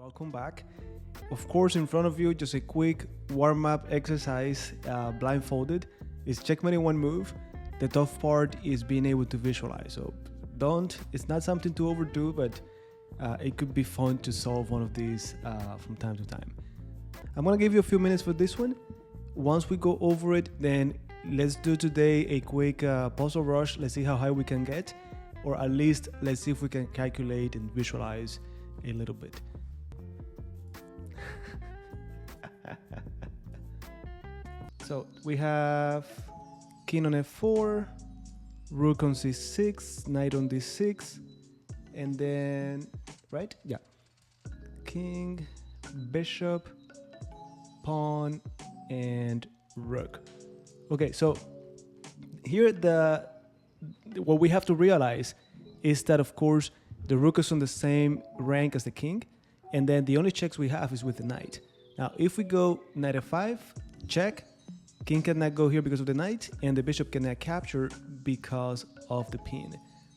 Welcome back. Of course, in front of you, just a quick warm-up exercise, blindfolded. It's checkmate in one move. The tough part is being able to visualize. So it's not something to overdo, but it could be fun to solve one of these from time to time. I'm gonna give you a few minutes for this one. Once we go over it, then let's do today a quick puzzle rush. Let's see how high we can get, or at least let's see if we can calculate and visualize a little bit. So we have king on f4, rook on c6, knight on d6, and then, right? Yeah. King, bishop, pawn, and rook. Okay, so here what we have to realize is that, of course, the rook is on the same rank as the king, and then the only checks we have is with the knight. Now, if we go knight f5, check, king cannot go here because of the knight, and the bishop cannot capture because of the pin.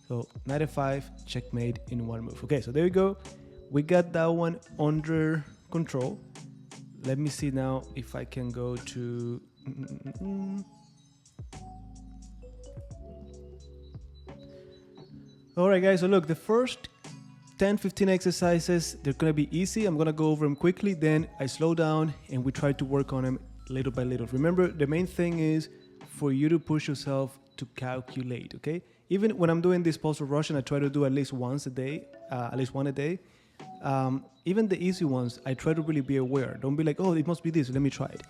So knight f5, checkmate in one move. Okay, so there we go. We got that one under control. Let me see now if I can go to... All right, guys, so look, the first 10-15 exercises, they're gonna be easy. I'm gonna go over them quickly, then I slow down and we try to work on them little by little. Remember, the main thing is for you to push yourself to calculate, okay? Even when I'm doing this puzzle rush, and I try to do at least once a day, at least one a day, even the easy ones, I try to really be aware. Don't be like, oh, it must be this, let me try it.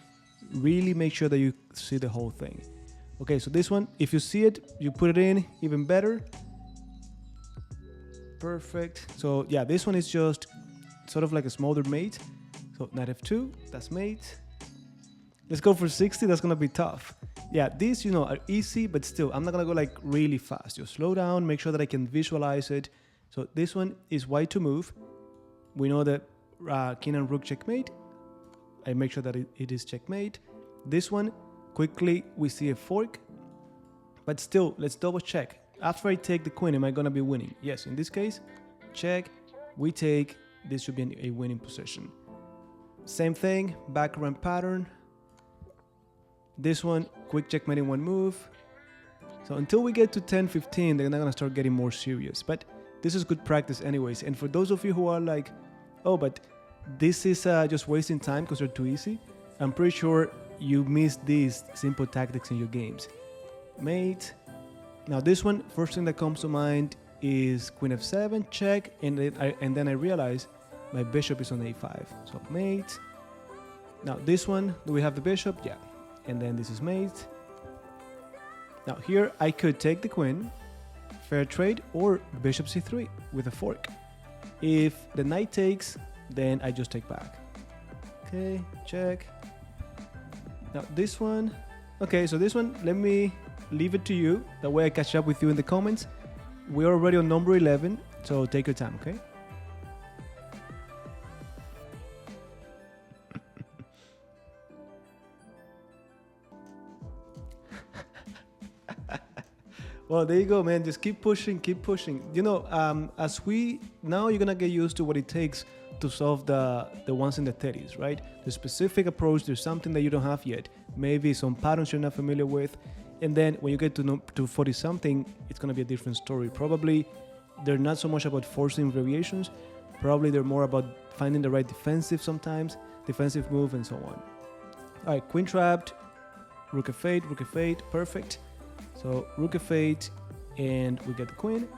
Really make sure that you see the whole thing. Okay, so this one, if you see it, you put it in, even better. Perfect. So yeah, this one is just sort of like a smaller mate. So knight f2, that's mate. Let's go for 60, that's gonna be tough. Yeah, these, are easy, but still, I'm not gonna go like really fast. Just slow down, make sure that I can visualize it. So this one is white to move. We know that king and rook checkmate. I make sure that it is checkmate. This one, quickly, we see a fork. But still, let's double check. After I take the queen, am I gonna be winning? Yes, in this case, check, we take, this should be a winning position. Same thing, background pattern. This one, quick checkmate in one move. So until we get to 10-15, they're not gonna start getting more serious. But this is good practice anyways. And for those of you who are like, oh, but this is just wasting time because they're too easy, I'm pretty sure you missed these simple tactics in your games. Mate. Now this one, first thing that comes to mind is queen f7, check, and then I realize my bishop is on a5. So mate. Now this one, do we have the bishop? Yeah. And then this is mate. Now here I could take the queen, fair trade, or bishop c3 with a fork. If the knight takes, then I just take back. Okay, check. Now this one, okay, so this one, let me leave it to you. That way I catch up with you in the comments. We're already on number 11, so take your time, okay? Well, there you go, man. Just keep pushing, keep pushing. Now you're gonna get used to what it takes to solve the ones in the 30s, right? The specific approach, there's something that you don't have yet. Maybe some patterns you're not familiar with. And then when you get to 40 something, it's gonna be a different story. Probably they're not so much about forcing variations. Probably they're more about finding the right defensive move and so on. All right, queen trapped, rook f8, perfect. So rook f8, and we get the queen.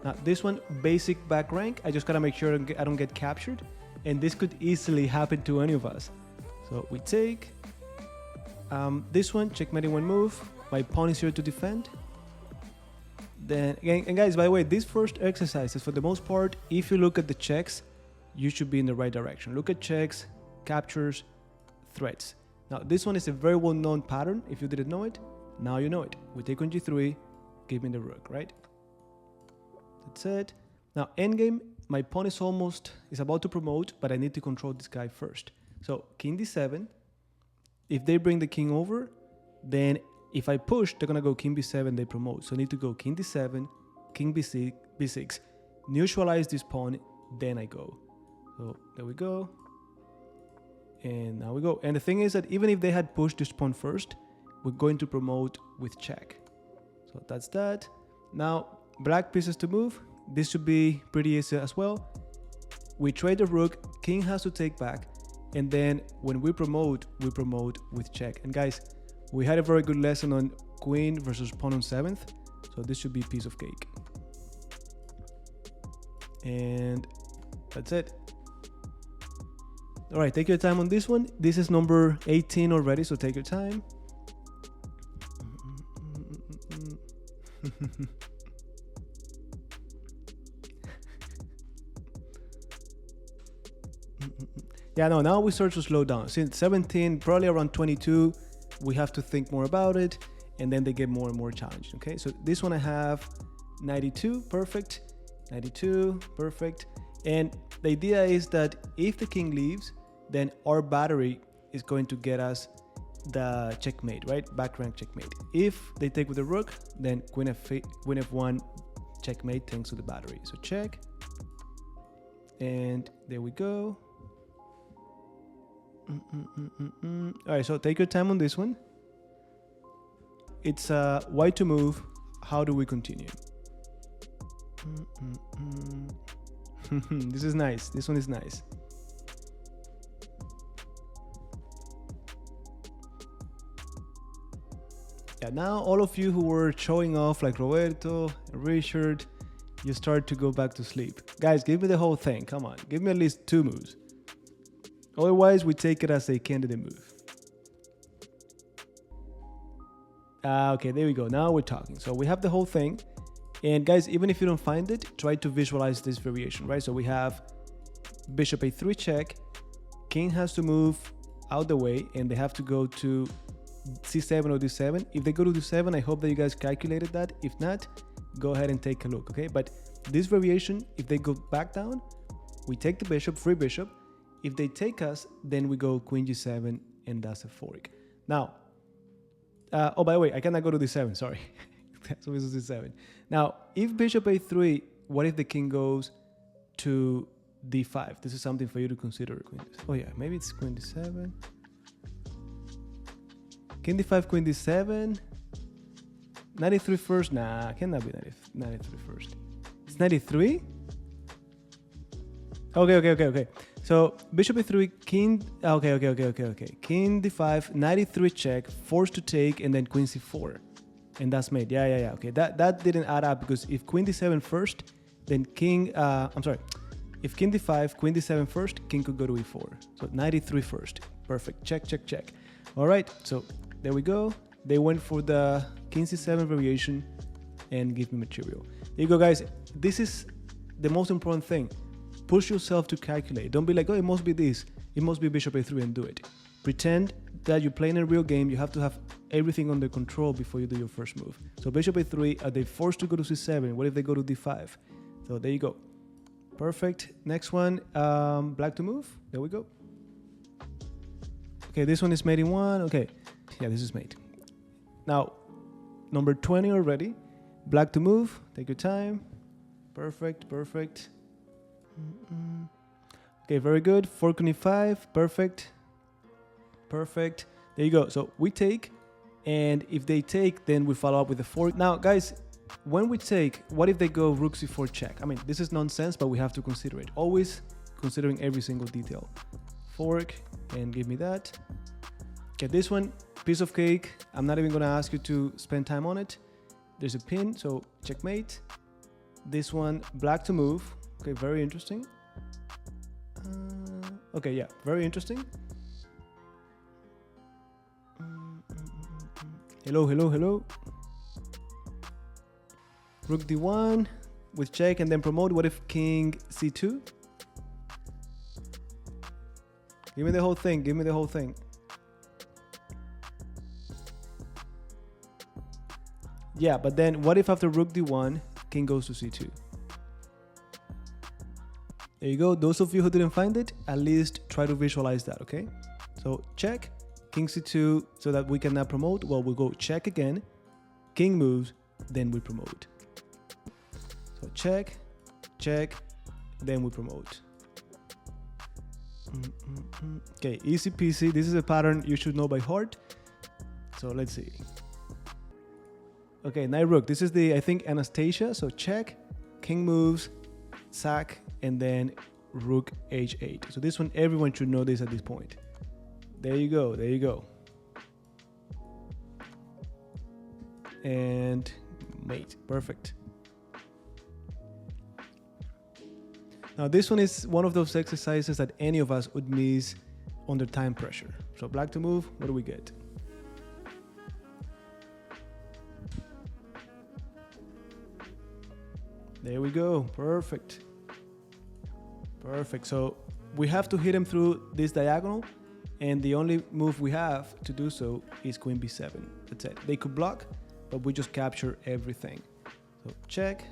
Now this one, basic back rank. I just gotta make sure I don't get captured, and this could easily happen to any of us. So we take. This one, checkmate in one move. My pawn is here to defend. Then again, and guys, by the way, these first exercises, for the most part, if you look at the checks, you should be in the right direction. Look at checks, captures, threats. Now this one is a very well-known pattern. If you didn't know it, now you know it. We take on g3, give me the rook, right? That's it. Now endgame, my pawn is about to promote, but I need to control this guy first. So king d7. If they bring the king over, then if I push, they're gonna go king b7, they promote. So I need to go king d7, king b6, neutralize this pawn, then I go. So there we go. And now we go. And the thing is that even if they had pushed this pawn first, we're going to promote with check. So that's that. Now, black pieces to move. This should be pretty easy as well. We trade the rook, king has to take back, and then when we promote with check. And guys, we had a very good lesson on queen versus pawn on 7th, so this should be a piece of cake. And that's it. All right, take your time on this one. This is number 18 already, so take your time. Yeah, no, now we start to slow down. Since 17, probably around 22, we have to think more about it, and then they get more and more challenging, okay? So this one I have 92, perfect. 92, perfect. And the idea is that if the king leaves, then our battery is going to get us the checkmate, right? Back rank checkmate. If they take with the rook, then queen f1 checkmate thanks to the battery. So check. And there we go. All right, so take your time on this one. It's white to move. How do we continue? This is nice. This one is nice. Yeah, now all of you who were showing off like Roberto, Richard, you start to go back to sleep. Guys, give me the whole thing. Come on, give me at least 2 moves. Otherwise, we take it as a candidate move. Okay, there we go. Now we're talking. So we have the whole thing. And guys, even if you don't find it, try to visualize this variation, right? So we have bishop a3 check. King has to move out the way, and they have to go to c7 or d7. If they go to d7, I hope that you guys calculated that. If not, go ahead and take a look, okay? But this variation, if they go back down, we take the bishop, free bishop. If they take us, then we go queen g7, and that's a fork. Now, oh, by the way, I cannot go to d7, sorry. So this is d7. Now, if bishop a3, what if the king goes to d5? This is something for you to consider. Oh yeah, maybe it's queen d7. King d5, queen d7. 93 first? Nah, cannot be 93 first. It's 93? Okay. So bishop a3, king. Okay. King d5, 93 check, forced to take, and then queen c4. And that's made. Yeah. Okay, that didn't add up because if queen d7 first, then king. If king d5, queen d7 first, king could go to e4. So 93 first. Perfect. Check. All right. So there we go. They went for the king c7 variation and give me material. There you go, guys. This is the most important thing. Push yourself to calculate. Don't be like, oh, it must be this. It must be bishop a3 and do it. Pretend that you're playing a real game. You have to have everything under control before you do your first move. So bishop a3, are they forced to go to c7? What if they go to d5? So there you go. Perfect. Next one, black to move. There we go. Okay, this one is mate in 1. Okay, yeah, this is mate. Now, number 20 already. Black to move. Take your time. Perfect. Okay, very good. Fork on e5. Perfect. There you go. So we take, and if they take, then we follow up with a fork. Now, guys, when we take, what if they go rook c4 check? I mean, this is nonsense, but we have to consider it. Always considering every single detail. Fork, and give me that. Okay, this one, piece of cake. I'm not even going to ask you to spend time on it. There's a pin, so checkmate. This one, black to move. Okay, very interesting. Okay, yeah, very interesting. Hello. Rook d1 with check and then promote. What if king c2? Give me the whole thing. Yeah, but then what if after rook d1, king goes to c2? There you go. Those of you who didn't find it, at least try to visualize that, okay? So check, king c2, so that we can now promote. Well, we'll go check again, king moves, then we promote. So check, then we promote. Okay, easy peasy. This is a pattern you should know by heart. So let's see. Okay, knight rook. This is the, I think, Anastasia. So check, king moves, sack, and then rook h8. So this one, everyone should know this at this point. There you go, there you go. And mate, perfect. Now this one is one of those exercises that any of us would miss under time pressure. So black to move, what do we get? There we go, perfect. Perfect, so we have to hit him through this diagonal, and the only move we have to do so is queen b7. That's it. They could block, but we just capture everything. So check.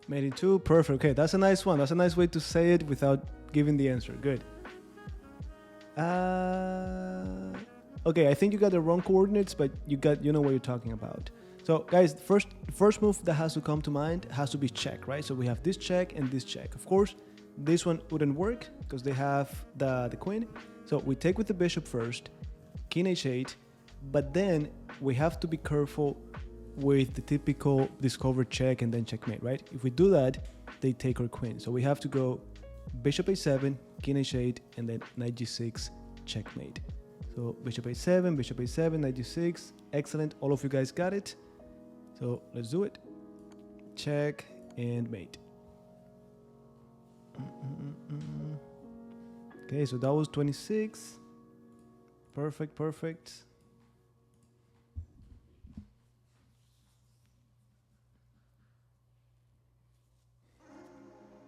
Made it two, perfect. Okay, that's a nice one. That's a nice way to say it without giving the answer. Good. Okay, I think you got the wrong coordinates, but you know what you're talking about. So guys, first move that has to come to mind has to be check, right? So we have this check and this check. Of course, this one wouldn't work because they have the queen. So we take with the bishop first, king h8, but then we have to be careful with the typical discover check and then checkmate, right? If we do that, they take our queen. So we have to go bishop a7, king h8, and then knight g6, checkmate. So bishop a7, knight g6, excellent. All of you guys got it. So let's do it. Check and mate. Okay, so that was 26. Perfect, perfect.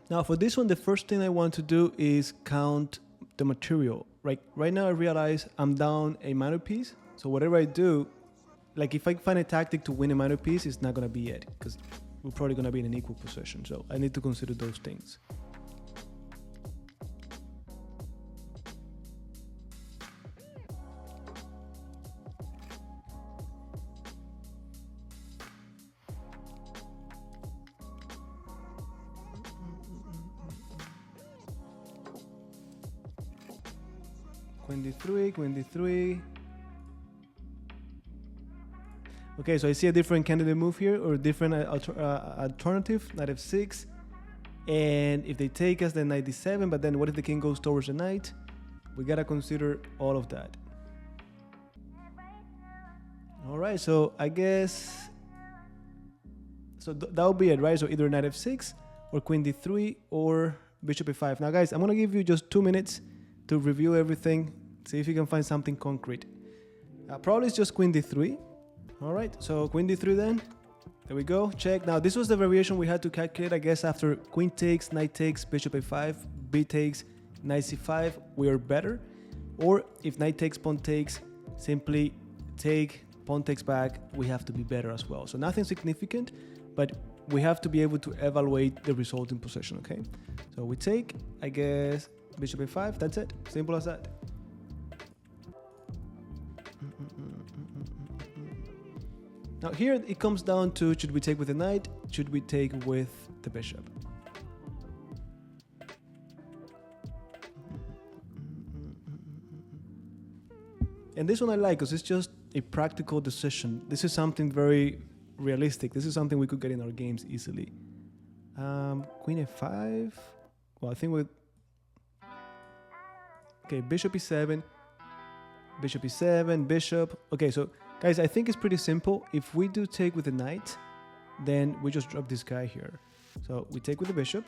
Now for this one, the first thing I want to do is count the material. Right now I realize I'm down a minor piece. So whatever I do, like if I find a tactic to win a minor piece, it's not going to be it because we're probably going to be in an equal position. So I need to consider those things. Queen d3. Okay, so I see a different candidate move here, or a different alternative, knight f6. And if they take us, then knight d7, but then what if the king goes towards the knight? We gotta consider all of that. All right, so I guess, so that would be it, right? So either knight f6 or queen d3 or bishop e5. Now guys, I'm gonna give you just 2 minutes to review everything, see if you can find something concrete. Probably it's just queen d3. All right, so queen d3 then. There we go, check. Now this was the variation we had to calculate, I guess, after queen takes, knight takes, bishop a5, b takes, knight c5, we are better. Or if knight takes, pawn takes, simply take, pawn takes back, we have to be better as well. So nothing significant, but we have to be able to evaluate the resulting position, okay? So we take, I guess, bishop a5, that's it, simple as that. Now here it comes down to, should we take with the knight, should we take with the bishop? And this one I like because it's just a practical decision. This is something very realistic. This is something we could get in our games easily. Queen a5, well I think with, okay, bishop e7, bishop. Okay, so guys, I think it's pretty simple. If we do take with the knight, then we just drop this guy here. So we take with the bishop,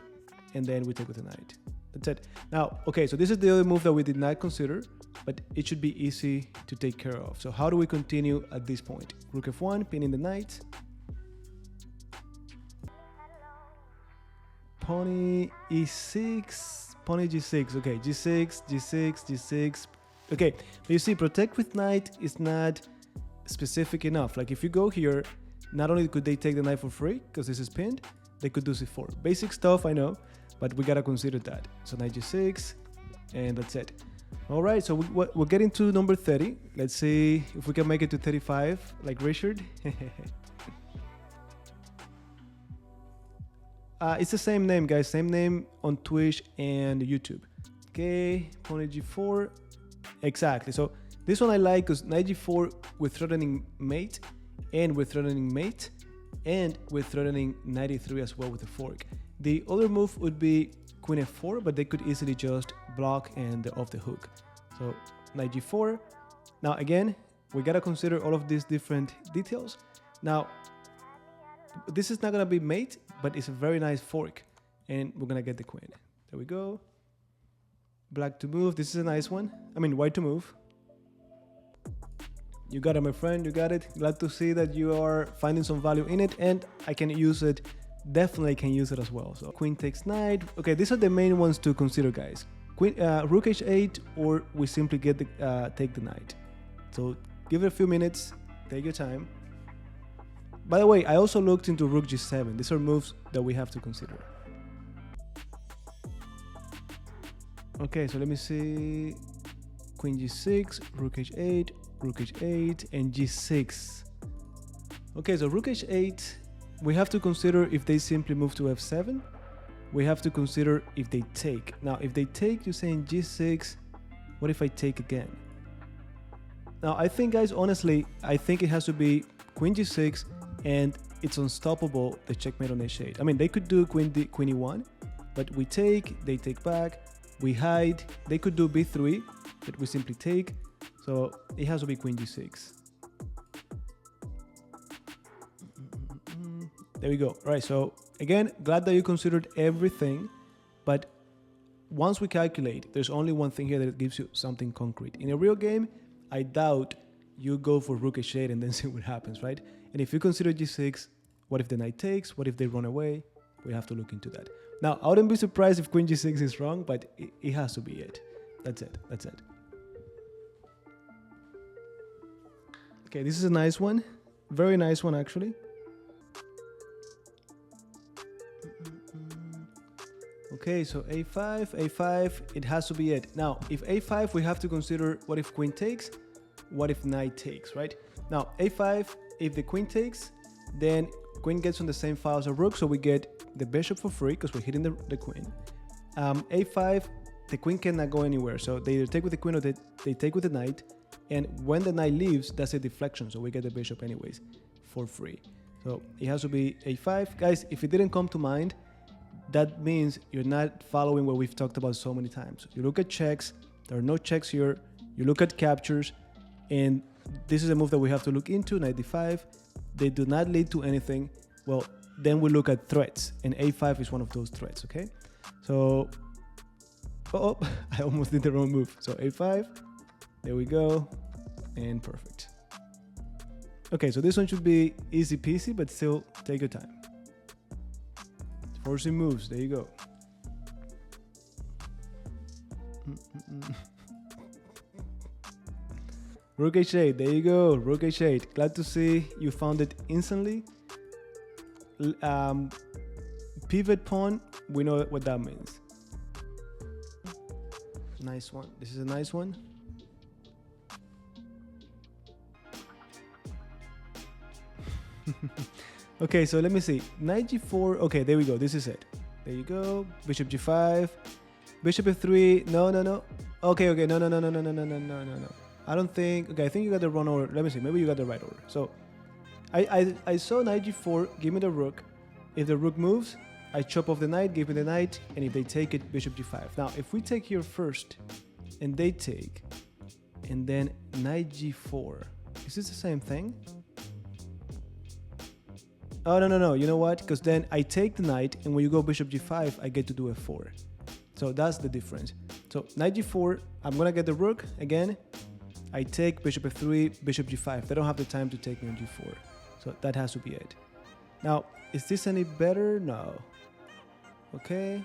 and then we take with the knight. That's it. Now, okay, so this is the other move that we did not consider, but it should be easy to take care of. So how do we continue at this point? Rook f1, pinning the knight. Pawn e6, pawn g6. Okay, g6. Okay, but you see, protect with knight is not specific enough. Like if you go here, not only could they take the knight for free because this is pinned, they could do c4. Basic stuff, I know, but we gotta consider that. So knight g6, and that's it. All right, so we're getting to number 30. Let's see if we can make it to 35, like Richard. It's the same name, guys. Same name on Twitch and YouTube. Okay, Pony G4. Exactly. So this one I like because Knight G4 with threatening mate and with threatening mate and with threatening Knight E3 as well with the fork. The other move would be Queen F4, but they could easily just block and they're off the hook. So Knight G4. Now again, we gotta consider all of these different details. Now, this is not gonna be mate, but it's a very nice fork, and we're gonna get the queen. There we go. Black to move. This is a nice one. I mean, white to move. You got it, my friend. You got it. Glad to see that you are finding some value in it, and I can use it. Definitely can use it as well. So queen takes knight. Okay, these are the main ones to consider, guys. Queen, rook h8, or we simply get the take the knight. So give it a few minutes. Take your time. By the way, I also looked into rook g7. These are moves that we have to consider. Okay, so let me see. Queen g6, rook h8, rook h8, and g6. Okay, so rook h8, we have to consider if they simply move to f7. We have to consider if they take. Now, if they take, you're saying g6. What if I take again? Now, I think, guys, honestly, I think it has to be queen g6, and it's unstoppable, the checkmate on h8. I mean, they could do queen e1, but we take, they take back, we hide. They could do b3, but we simply take. So it has to be queen g6. There we go. All right, so again, glad that you considered everything, but once we calculate, there's only one thing here that gives you something concrete. In a real game, I doubt you go for rook h8 and then see what happens, right? And if you consider g6, what if the knight takes? What if they run away? We have to look into that. Now, I wouldn't be surprised if queen g6 is wrong, but it has to be it. That's it. That's it. Okay, this is a nice one. Very nice one, actually. Okay, so a5, a5, it has to be it. Now, if a5, we have to consider what if queen takes, what if knight takes, right? Now, a5, if the queen takes, then queen gets on the same file as a rook, so we get the bishop for free because we're hitting the queen. A5, the queen cannot go anywhere, so they either take with the queen or they take with the knight, and when the knight leaves, that's a deflection, so we get the bishop anyways for free. So it has to be a5. Guys, if it didn't come to mind, that means you're not following what we've talked about so many times. You look at checks, there are no checks here. You look at captures, and this is a move that we have to look into, knight d5. They do not lead to anything. Well, then we look at threats, and a5 is one of those threats, okay? So, oh, I almost did the wrong move. So a5, there we go, and perfect. Okay, so this one should be easy peasy, but still take your time. Forcing moves, there you go. Rook h8, there you go, rook h8. Glad to see you found it instantly. Pivot pawn, we know what that means. Nice one, this is a nice one. Okay, so let me see. Knight g4. Okay, there we go. This is it. There you go. Bishop g5. Bishop f3. No. Okay. No. I don't think. Okay, I think you got the wrong order. Let me see. Maybe you got the right order. So, I saw knight g4. Give me the rook. If the rook moves, I chop off the knight. Give me the knight. And if they take it, bishop g5. Now, if we take here first, and they take, and then knight g4, is this the same thing? Oh, no. You know what? Because then I take the knight, and when you go bishop g5, I get to do f4. So that's the difference. So knight g4, I'm going to get the rook again. I take bishop f3, bishop g5. They don't have the time to take me on g4. So that has to be it. Now, is this any better? No. Okay.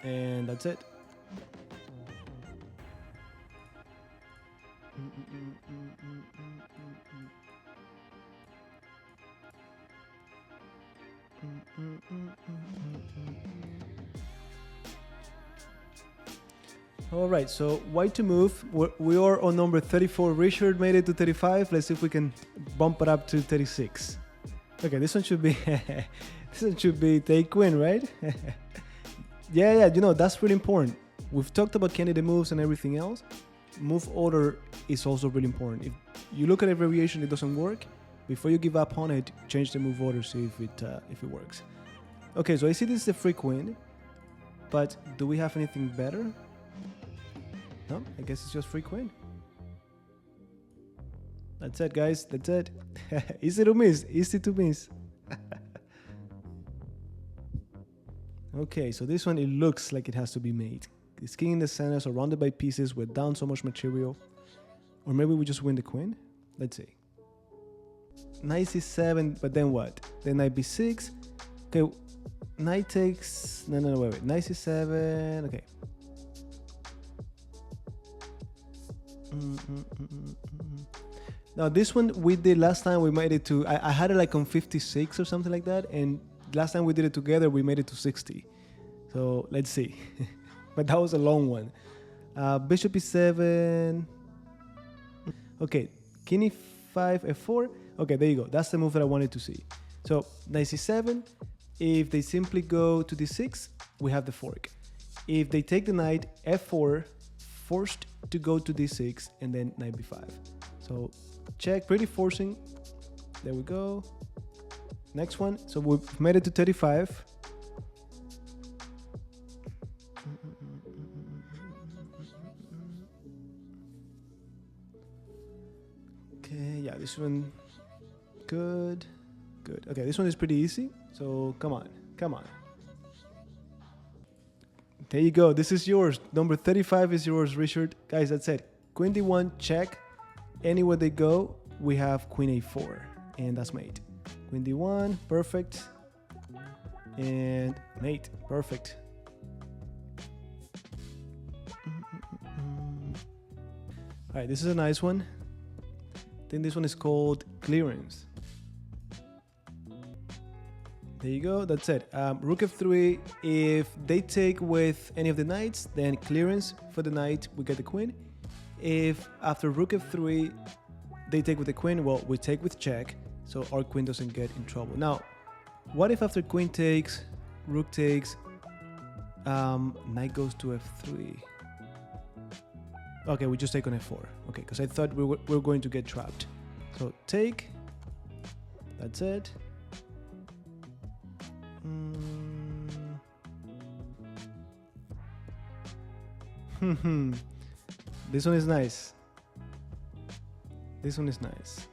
And that's it. All right, so white to move. We are on number 34. Richard made it to 35. Let's see if we can bump it up to 36. Okay, this one should be This should be take queen, right? Yeah, you know, that's really important. We've talked about candidate moves and everything else. Move order is also really important. If you look at a variation that doesn't work, before you give up on it, change the move order, see if it works. Okay, so I see this is a free queen, but do we have anything better? No, I guess it's just free queen. That's it, guys. That's it. Easy to miss. Easy to miss. Okay, so this one, it looks like it has to be made. It's king in the center, surrounded by pieces. We're down so much material. Or maybe we just win the queen. Let's see. Knight c7, but then what? Then knight b6. Okay, knight takes... No, wait. Knight c7. Okay. Now this one we did last time. We made it to... I had it like on 56 or something like that. And last time we did it together, we made it to 60. So let's see. But that was a long one. Bishop e7. Okay, king e5, f4. Okay, there you go. That's the move that I wanted to see. So knight c7. If they simply go to d6, we have the fork. If they take the knight, f4, forced to go to d6, and then knight b5. So check, pretty forcing. There we go. Next one. So we've made it to 35. Okay, yeah, this one, good. Okay, this one is pretty easy. So come on. There you go. This is yours. Number 35 is yours, Richard. Guys, that's it. Queen d1, check. Anywhere they go, we have queen a4, and that's mate. Queen d1, perfect. And mate, perfect. All right, this is a nice one. I think this one is called clearance. There you go, that's it. Rook f3, if they take with any of the knights, then clearance for the knight, we get the queen. If after rook f3, they take with the queen, well, we take with check, so our queen doesn't get in trouble. Now, what if after queen takes, rook takes, knight goes to f3? Okay, we just take on f4. Okay, because I thought we were going to get trapped. So take, that's it. This one is nice. This one is nice.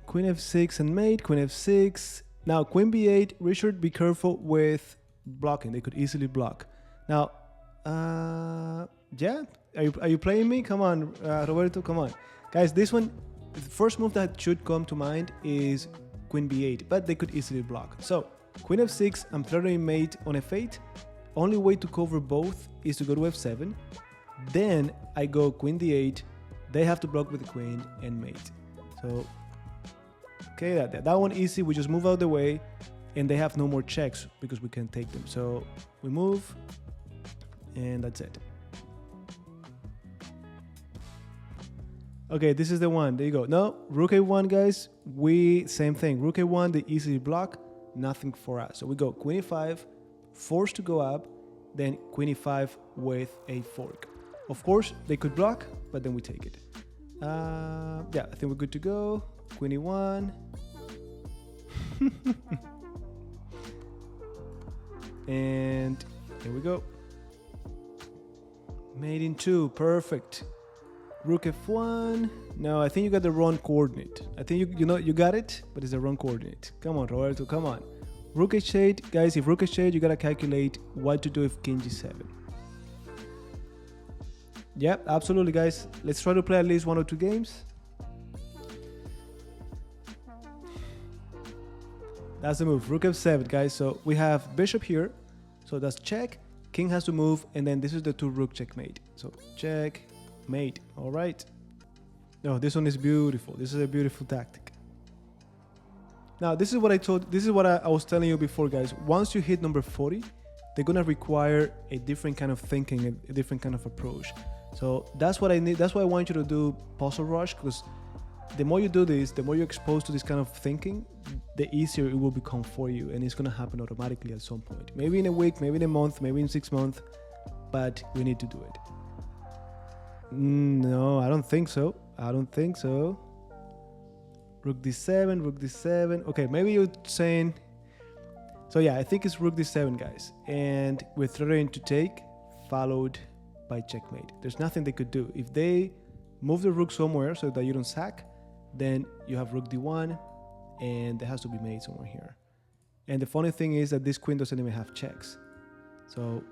Queen f6 and mate, queen f6. Now, queen b8, Richard, be careful with blocking. They could easily block. Now, yeah, are you playing me? Come on, Roberto, come on. Guys, this one, the first move that should come to mind is queen b8, but they could easily block. So, queen f6, I'm threatening mate on f8. Only way to cover both is to go to f7. Then I go queen d8. They have to block with the queen and mate. So, okay, that one easy. We just move out the way, and they have no more checks because we can take them. So we move, and that's it. Okay, this is the one. There you go. No, rook a1, guys. Same thing. Rook a1, they easily block. Nothing for us. So we go queen e5, forced to go up, then queen e5 with a fork. Of course, they could block, but then we take it. Yeah, I think we're good to go. Queen e1. And here we go. Mate in 2, perfect. Rook f1. No, I think you got the wrong coordinate. I think you got it, but it's the wrong coordinate. Come on, Roberto, come on. Rook h8, guys, if rook h8, you gotta calculate what to do if king g7. Yep, absolutely, guys. Let's try to play at least 1 or 2 games. That's the move, rook f7, guys. So we have bishop here, so that's check. King has to move, and then this is the 2 rook checkmate. So check, mate. All right. No, this one is beautiful. This is a beautiful tactic. Now, this is what I was telling you before, guys. Once you hit number 40, they're gonna require a different kind of thinking, a different kind of approach. So that's what I need. That's why I want you to do puzzle rush, because the more you do this, the more you're exposed to this kind of thinking, the easier it will become for you, and it's going to happen automatically at some point. Maybe in a week, maybe in a month, maybe in 6 months, but we need to do it. No, I don't think so. Rook d7, rook d7. Okay, maybe you're saying... So yeah, I think it's rook d7, guys. And we're threatening to take, followed by checkmate. There's nothing they could do. If they move the rook somewhere so that you don't sack, then you have rook d1, and there has to be mate somewhere here. And the funny thing is that this queen doesn't even have checks. So,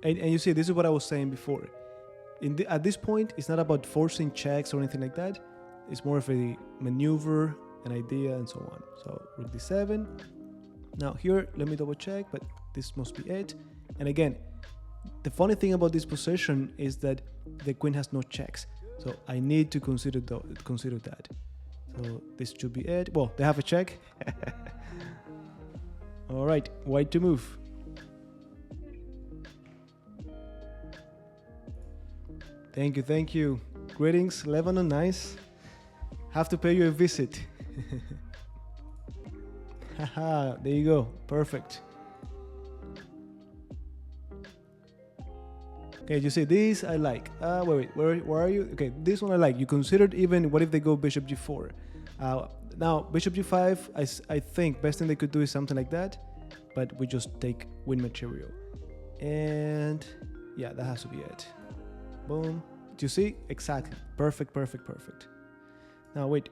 and you see, this is what I was saying before. At this point, it's not about forcing checks or anything like that. It's more of a maneuver, an idea, and so on. So rook d7. Now here, let me double check, but this must be it. And again, the funny thing about this position is that the queen has no checks. So I need to consider that. So this should be it. Well, they have a check. All right, white to move. Thank you. Greetings, Lebanon, nice. Have to pay you a visit. Haha, there you go, perfect. Okay, you see this I like. Wait, where are you? Okay, this one I like. You considered even what if they go bishop g4. Now bishop g5, I think best thing they could do is something like that, but we just take win material. And yeah, that has to be it. Boom. Do you see? Exactly. Perfect. Now wait.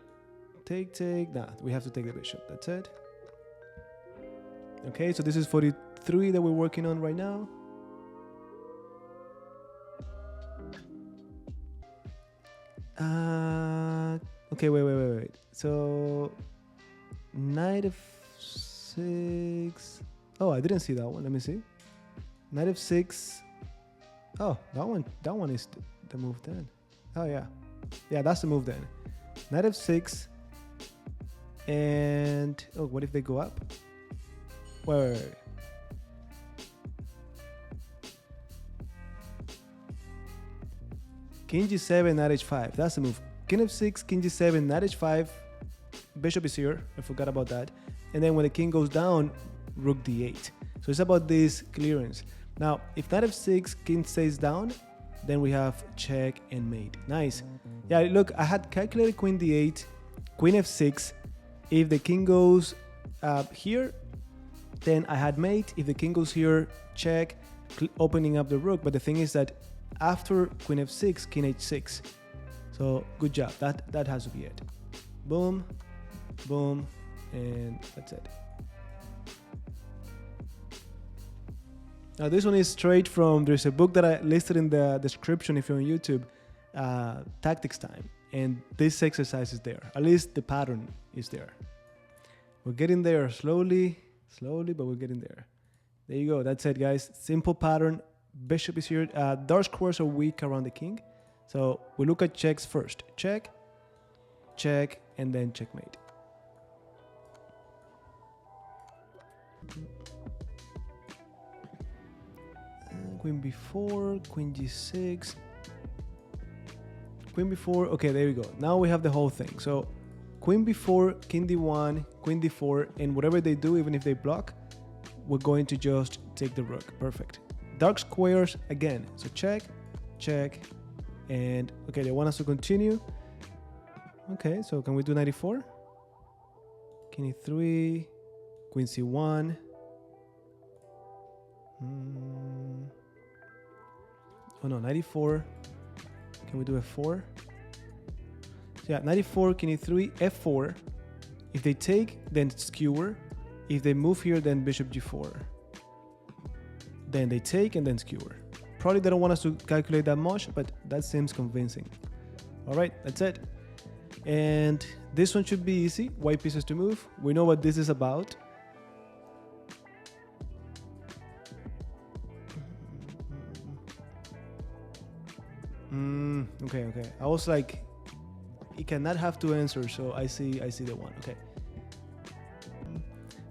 Take. Nah, we have to take the bishop. That's it. Okay, so this is 43 that we're working on right now. Okay, wait. So knight f6. Oh, I didn't see that one. Let me see. Knight f6. Oh, that one is the move then. Oh yeah, that's the move then. Knight f6. And oh, what if they go up? Wait. King g7, knight h5. That's the move. King f6, king g7, knight h5. Bishop is here. I forgot about that. And then when the king goes down, rook d8. So it's about this clearance. Now, if knight f6, king stays down, then we have check and mate. Nice. Yeah, look, I had calculated queen d8, queen f6. If the king goes here, then I had mate. If the king goes here, check, opening up the rook. But the thing is that after queen f6, king h6. So good job. That has to be it. Boom, boom, and that's it. Now this one is straight from, there's a book that I listed in the description if you're on YouTube, Tactics Time. And this exercise is there. At least the pattern is there. We're getting there slowly, but we're getting there. There you go. That's it, guys. Simple pattern. Bishop is here. Dark squares are weak around the king. So we look at checks first. Check, check, and then checkmate. Queen b4, queen g6, queen b4. Okay, there we go. Now we have the whole thing. So queen b4, king d1, queen d4, and whatever they do, even if they block, we're going to just take the rook. Perfect. Dark squares again. So check, check, and okay, they want us to continue. Okay, so can we do 94? King e3, queen c1. Oh no, 94. Can we do f4? So yeah, 94, king e3, f4. If they take, then skewer. If they move here, then bishop g4. Then they take and then skewer. Probably they don't want us to calculate that much, but that seems convincing. All right, that's it. And this one should be easy. White pieces to move. We know what this is about. Okay. I was like, it cannot have two answers, so I see the one. Okay.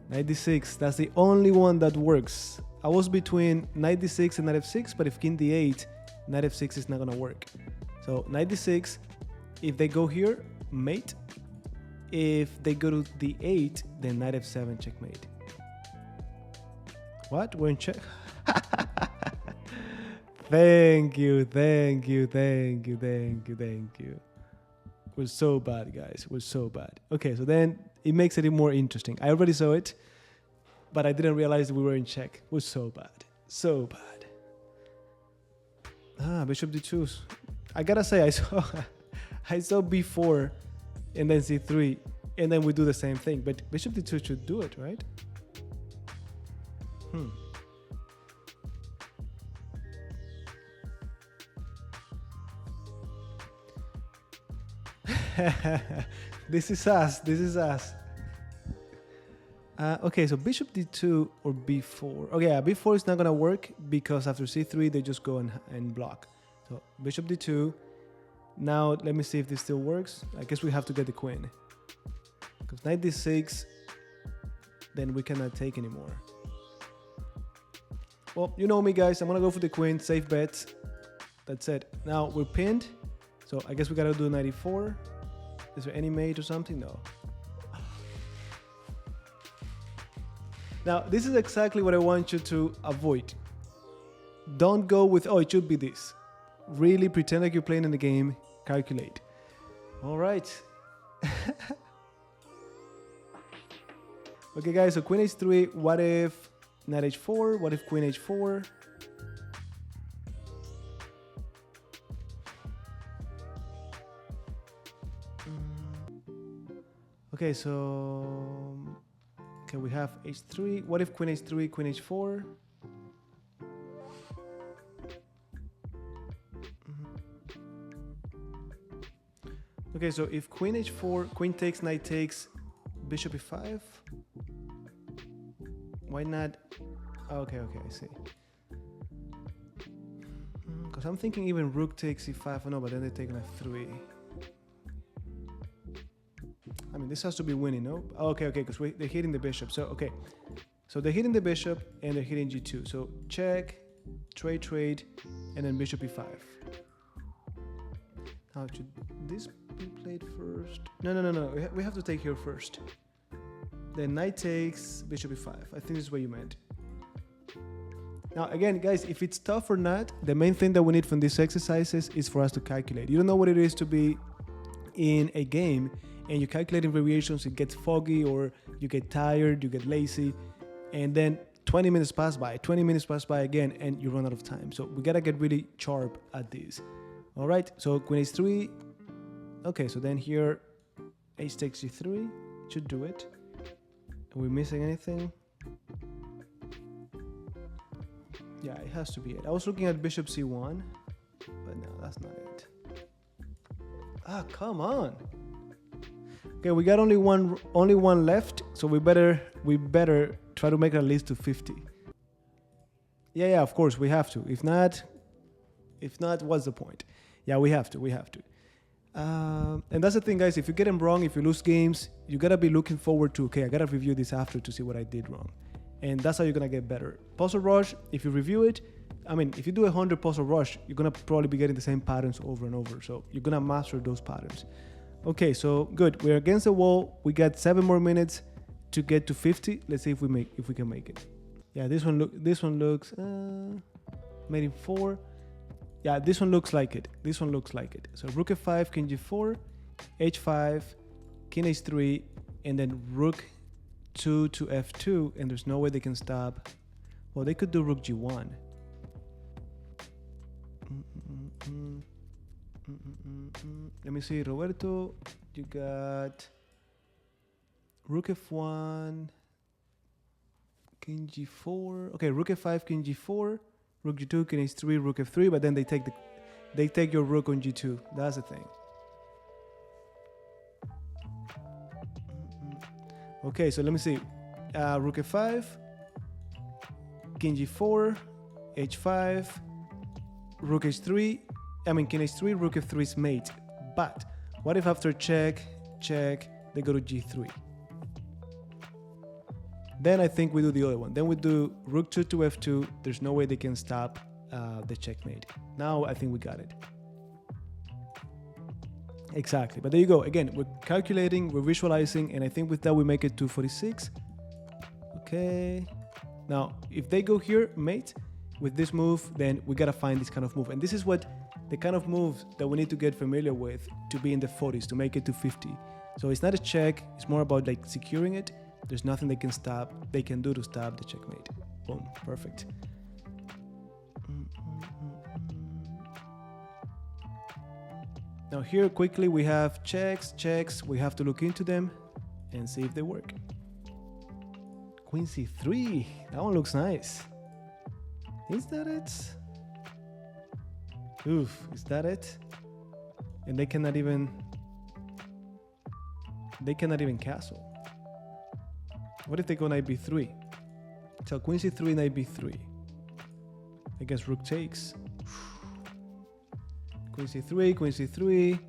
Knight d6. That's the only one that works. I was between knight d6 and knight f6, but if king d8, knight f6 is not gonna work. So knight d6. If they go here, mate. If they go to d8, then knight f7 checkmate. What? We're in check? Thank you. We're so bad, guys. We're so bad. Okay, so then it makes it more interesting. I already saw it, but I didn't realize we were in check. We're so bad. So bad. Bishop d2. I gotta say, I saw b4 and then c3, and then we do the same thing. But bishop d2 should do it, right? This is us. Okay, so bishop d2 or b4. Okay, yeah, b4 is not gonna work because after c3 they just go and block. So bishop d2. Now let me see if this still works. I guess we have to get the queen. Because knight d6, then we cannot take anymore. Well, you know me, guys. I'm gonna go for the queen. Safe bet. That's it. Now we're pinned. So I guess we gotta do knight e4. Is there any mate or something? No. Now, this is exactly what I want you to avoid. Don't go with, oh, it should be this. Really pretend like you're playing in the game. Calculate. All right. Okay, guys, so queen h3. What if knight h4? What if queen h4? Okay, so we have h3. What if queen h3, queen h4? Okay, so if queen h4, queen takes, knight takes, bishop e5. Why not? Okay, I see. Because I'm thinking even rook takes e5. Oh no, but then they take knight 3. I mean, this has to be winning, no? Okay, because they're hitting the bishop. So, okay. So they're hitting the bishop and they're hitting g2. So check, trade, and then bishop e5. Now, should this be played first? No. We have to take here first. Then knight takes, bishop e5. I think this is what you meant. Now, again, guys, if it's tough or not, the main thing that we need from these exercises is for us to calculate. You don't know what it is to be in a game and you're calculating variations, it gets foggy or you get tired, you get lazy, and then 20 minutes pass by again, and you run out of time. So we gotta get really sharp at this. All right, so queen h3. Okay, so then here, h takes g3, should do it. Are we missing anything? Yeah, it has to be it. I was looking at bishop c1, but no, that's not it. Ah, come on. Okay, we got only one left, so we better try to make it at least to 50. Yeah, of course we have to. If not, what's the point? Yeah, we have to. And that's the thing, guys. If you get them wrong, if you lose games, you gotta be looking forward to, okay, I gotta review this after to see what I did wrong, and that's how you're gonna get better. Puzzle rush. If you review it, I mean, if you do 100 puzzle rush, you're gonna probably be getting the same patterns over and over. So you're gonna master those patterns. Okay, so good. We're against the wall. We got 7 more minutes to get to 50. Let's see if we can make it. Yeah, this one looks made in 4. Yeah, this one looks like it. So rook f5, king g4, h5, king h3, and then rook 2 to f2, and there's no way they can stop. Well, they could do rook g1. Let me see, Roberto, you got rook f1, king g4. Okay, rook f5, king g4, rook g2, king h3, rook f3. But then they take your rook on g2. That's the thing. Okay, so let me see. Rook f5, king g4, h5, rook h3. I mean, king h3, rook f3 is mate. But what if after check, they go to g3? Then I think we do the other one. Then we do rook 2 to f2. There's no way they can stop the checkmate. Now I think we got it. Exactly. But there you go. Again, we're calculating, we're visualizing, and I think with that we make it to 46. Okay. Now, if they go here, mate, with this move, then we gotta find this kind of move. And this is what the kind of moves that we need to get familiar with to be in the 40s, to make it to 50. So it's not a check, it's more about like securing it. There's nothing they can do to stop the checkmate. Boom, perfect. Now here quickly we have checks, we have to look into them and see if they work. Queen C3, that one looks nice. Is that it? Oof, is that it? And they cannot even castle. What if they go knight b3? So queen c3, knight b3. I guess rook takes. Queen c3,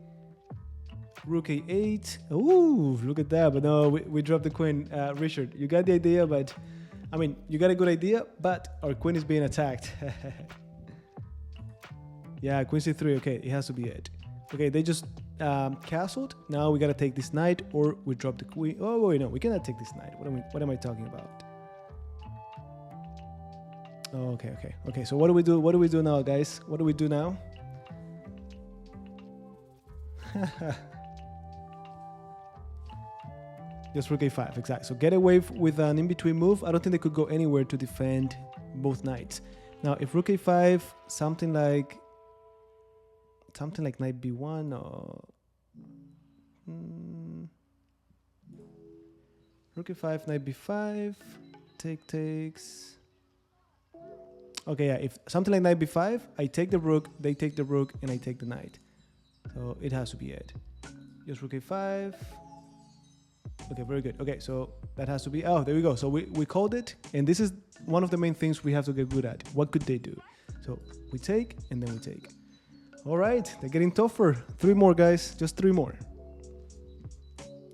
rook a8. Ooh, look at that. But no, we dropped the queen. Richard, you got the idea, but I mean, you got a good idea, but our queen is being attacked. Yeah, queen c3. Okay, it has to be it. Okay, they just castled. Now we gotta take this knight, or we drop the queen. Oh wait, no, we cannot take this knight. What am I talking about? Oh, okay. So what do we do? What do we do now, guys? What do we do now? Just rook a5, exactly. So get away with an in-between move. I don't think they could go anywhere to defend both knights. Now, if rook a5, something like knight b1 or rook a5, knight b5, takes. Okay, yeah. If something like knight b5, I take the rook, they take the rook, and I take the knight. So it has to be it. Just rook a5. Okay, very good. Okay, so that has to be... Oh, there we go. So we called it. And this is one of the main things we have to get good at. What could they do? So we take, and then we take. All right, they're getting tougher. 3 more, guys. Just 3 more.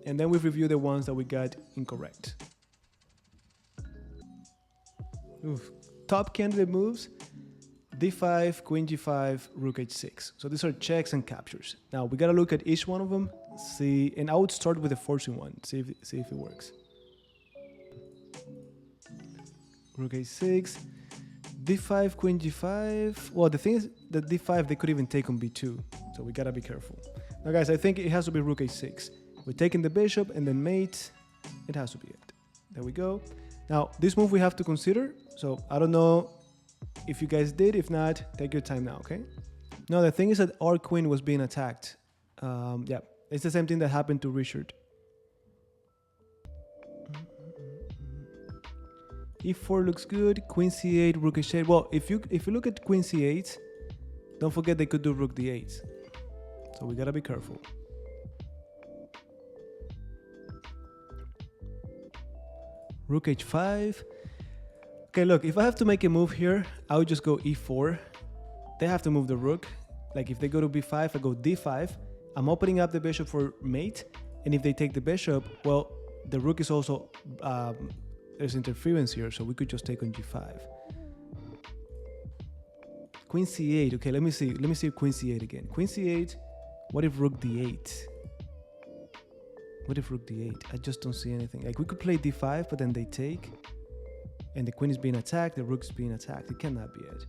And then we review the ones that we got incorrect. Oof. Top candidate moves. d5, queen g5, rook h6. So these are checks and captures. Now we gotta look at each one of them, see, and I would start with the forcing one, see if it works. Rook h6, d5, queen g5. Well, the thing is that d5 they could even take on b2, so we gotta be careful. Now, guys, I think it has to be rook h6. We're taking the bishop and then mate. It has to be it. There we go. Now this move we have to consider. So I don't know if you guys did. If not, take your time now, okay? No, the thing is that our queen was being attacked. Yeah, it's the same thing that happened to Richard. e4 looks good. Queen c8, rook h8. Well, if you look at queen c8, don't forget they could do rook d8. So we gotta be careful. Rook h5. Okay, look, if I have to make a move here, I would just go e4. They have to move the rook. Like if they go to b5, I go d5. I'm opening up the bishop for mate. And if they take the bishop, well, the rook is also, there's interference here, so we could just take on g5. Queen c8. Okay, let me see queen c8 again. Queen c8. What if rook d8? What if rook d8? I just don't see anything. Like we could play d5, but then they take. And the queen is being attacked, the rook is being attacked. It cannot be it.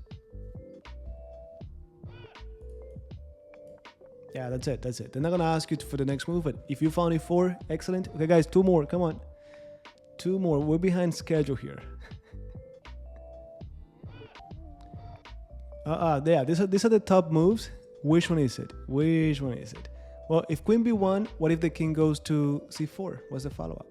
Yeah, that's it. They're not going to ask you for the next move, but if you found e4, excellent. Okay, guys, 2 more. Come on. 2 more. We're behind schedule here. Yeah, these are the top moves. Which one is it? Well, if queen b1, what if the king goes to c4? What's the follow-up?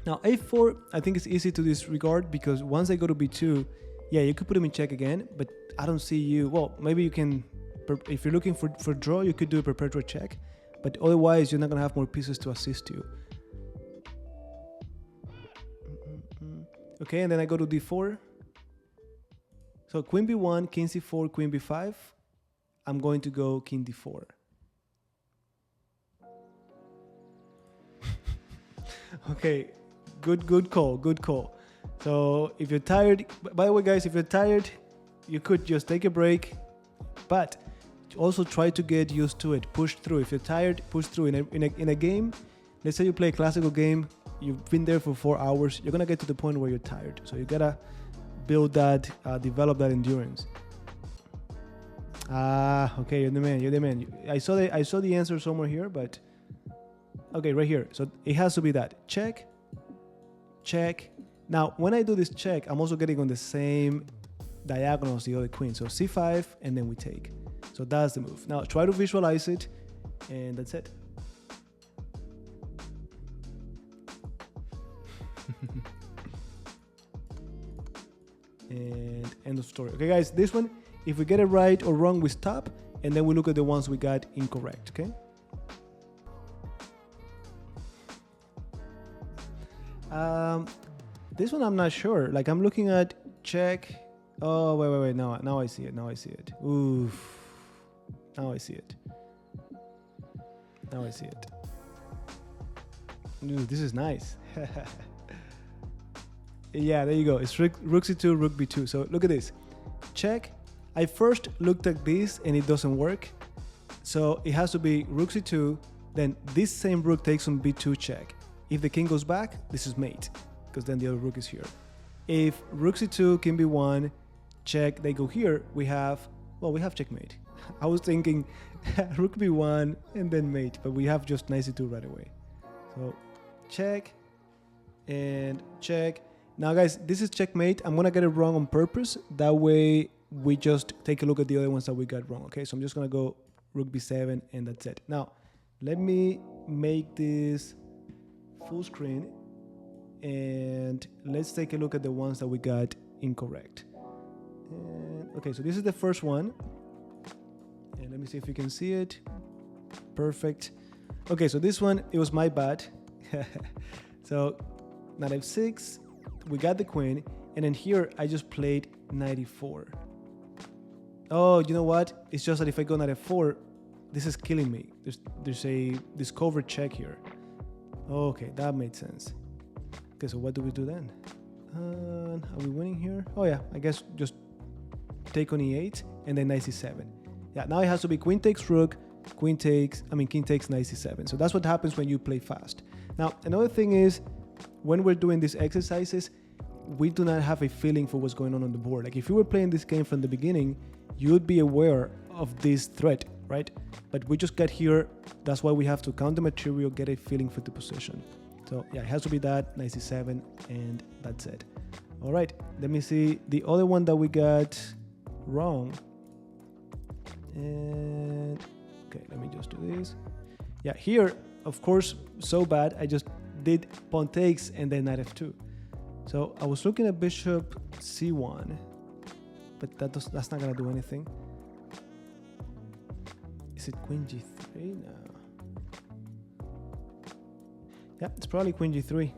Now, a4, I think it's easy to disregard because once they go to b2, yeah, you could put them in check again, but I don't see you... Well, maybe you can... If you're looking for draw, you could do a perpetual check, but otherwise, you're not going to have more pieces to assist you. Okay, and then I go to d4. So queen b1, king c4, queen b5. I'm going to go king d4. Okay, good call. So if you're tired, by the way, guys, if you're tired, you could just take a break, but Also try to get used to it. Push through. If you're tired, push through. In a game, let's say you play a classical game, you've been there for 4 hours, you're gonna get to the point where you're tired. So you gotta build that, develop that endurance. Okay, you're the man. I saw the answer somewhere here, but okay, right here. So it has to be that. Check. Now, when I do this check, I'm also getting on the same diagonal as the other queen. So c5, and then we take. So that's the move. Now try to visualize it, and that's it. And end of story. Okay, guys, this one, if we get it right or wrong, we stop, and then we look at the ones we got incorrect, okay? This one I'm not sure. Like, I'm looking at check. Oh, wait. Now I see it. Oof. Now I see it. Ooh, this is nice. Yeah, there you go. It's rook c2, rook b2. So look at this. Check. I first looked at this and it doesn't work. So it has to be rook c2. Then this same rook takes on b2 check. If the king goes back, this is mate, because then the other rook is here. If rook c2, king b1, check, they go here, we have checkmate. I was thinking rook b1 and then mate, but we have just knight c2 right away. So check and check. Now guys, this is checkmate. I'm gonna get it wrong on purpose. That way we just take a look at the other ones that we got wrong. Okay, so I'm just gonna go rook b7 and that's it. Now let me make this full screen and let's take a look at the ones that we got incorrect. And, okay, so this is the first one, and let me see if you can see it. Perfect. Okay, so this one, it was my bad. So knight f6, we got the queen, and then here I just played knight e4. Oh, you know what? It's just that if I go knight f4, this is killing me. There's a discovered check here. Okay, that made sense. Okay, so what do we do then? Are we winning here? Oh yeah, I guess just take on e8 and then knight c7. Yeah, now it has to be queen takes rook, king takes knight c7. So that's what happens when you play fast. Now, another thing is, when we're doing these exercises, we do not have a feeling for what's going on the board. Like if you were playing this game from the beginning, you would be aware of this threat, right? But we just got here. That's why we have to count the material, get a feeling for the position. So yeah, it has to be that, knight c7, and that's it. All right, let me see the other one that we got wrong. And okay, let me just do this. Yeah, here, of course, so bad. I just did pawn takes and then knight f2. So I was looking at bishop c1, but that's not gonna do anything. Is it queen g3? No. Yeah, it's probably queen g3.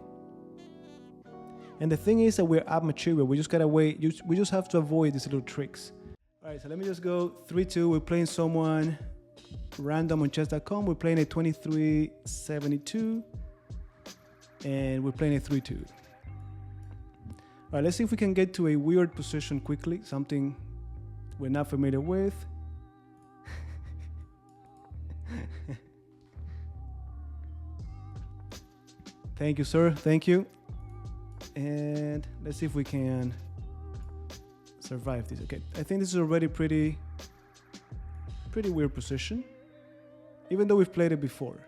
And the thing is that we're up material. We just gotta wait. We just have to avoid these little tricks. All right, so let me just go 3-2. We're playing someone random on chess.com. We're playing a 2372, and we're playing a 3-2. All right, let's see if we can get to a weird position quickly. Something we're not familiar with. Thank you, sir. Thank you. And let's see if we can survive this. Okay, I think this is already pretty weird position, even though we've played it before.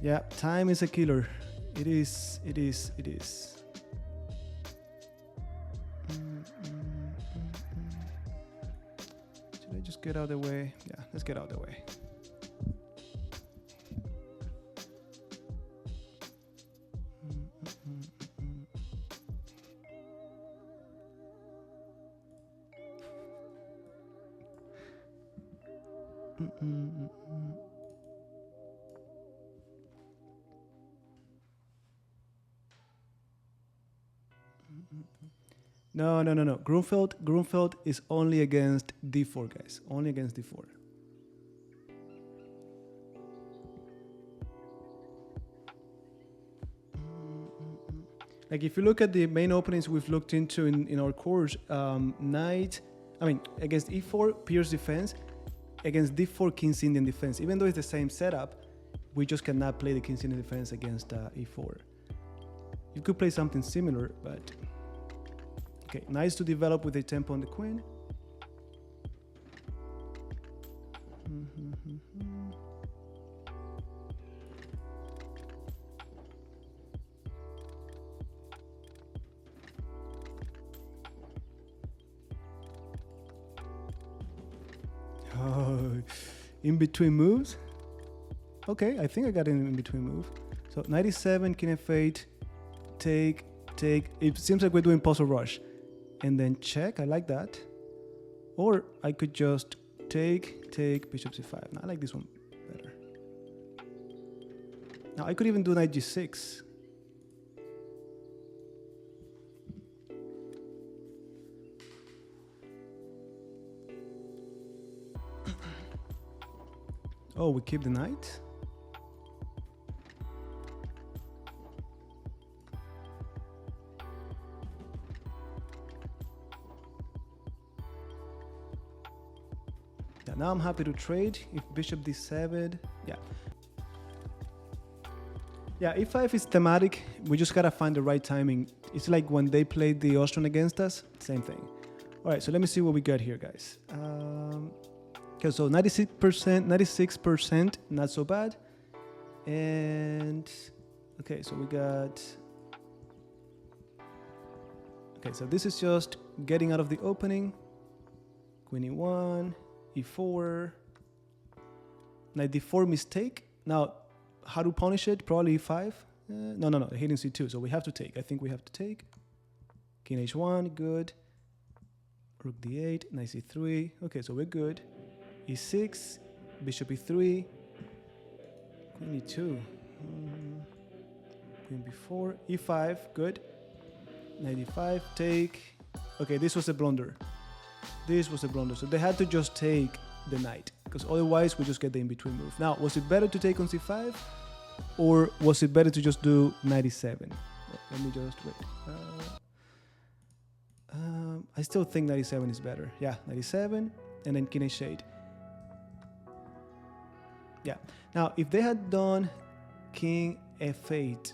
Yeah, time is a killer. It is. Should I just get out of the way? Yeah, let's get out of the way. No. Grunfeld is only against d4, guys. Only against d4. Like if you look at the main openings we've looked into in our course, against e4, Pierce defense, against d4, King's Indian defense. Even though it's the same setup, we just cannot play the King's Indian defense against e4. You could play something similar, but okay, nice to develop with a tempo on the queen. Oh, in between moves. Okay, I think I got an in between move. So 97, King F8, take. It seems like we're doing puzzle rush, and then check. I like that. Or I could just take, Bishop C5. Now I like this one better. Now I could even do Knight G6. Oh, we keep the knight. Yeah, now I'm happy to trade. If Bishop D7, yeah. Yeah, E5 is thematic. We just gotta find the right timing. It's like when they played the Austrian against us, same thing. All right, so let me see what we got here, guys. Okay, so 96%, not so bad. And okay, so we got. Okay, so this is just getting out of the opening. Queen E1, E4, Knight D4 mistake. Now, how to punish it? Probably E5. No, hitting C2. So we have to take. I think we have to take. King H1, good. Rook D8, Knight C3. Okay, so we're good. E6, Bishop E3, Queen E2, Queen B4, E5, good. Knight E5, take. Okay, this was a blunder. So they had to just take the knight, because otherwise we just get the in-between move. Now, was it better to take on C5, or was it better to just do Knight E7? Let me just wait. I still think Knight E7 is better. Yeah, Knight E7, and then King H8. Yeah. Now, if they had done King F8,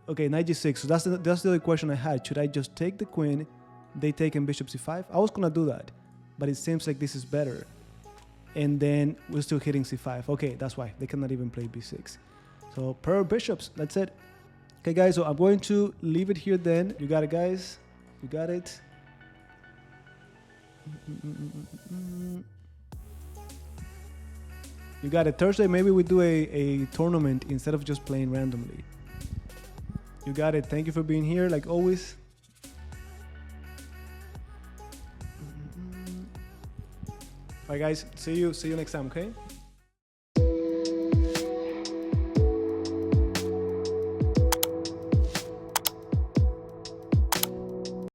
okay, Knight G6. So that's the other question I had. Should I just take the queen? They take in Bishop C5. I was gonna do that, but it seems like this is better. And then we're still hitting C5. Okay, that's why they cannot even play B6. So per bishops, that's it. Okay, guys. So I'm going to leave it here. Then you got it, guys. You got it. You got it. Thursday, maybe we do a tournament instead of just playing randomly. You got it. Thank you for being here, like always. All right, guys. See you next time, okay?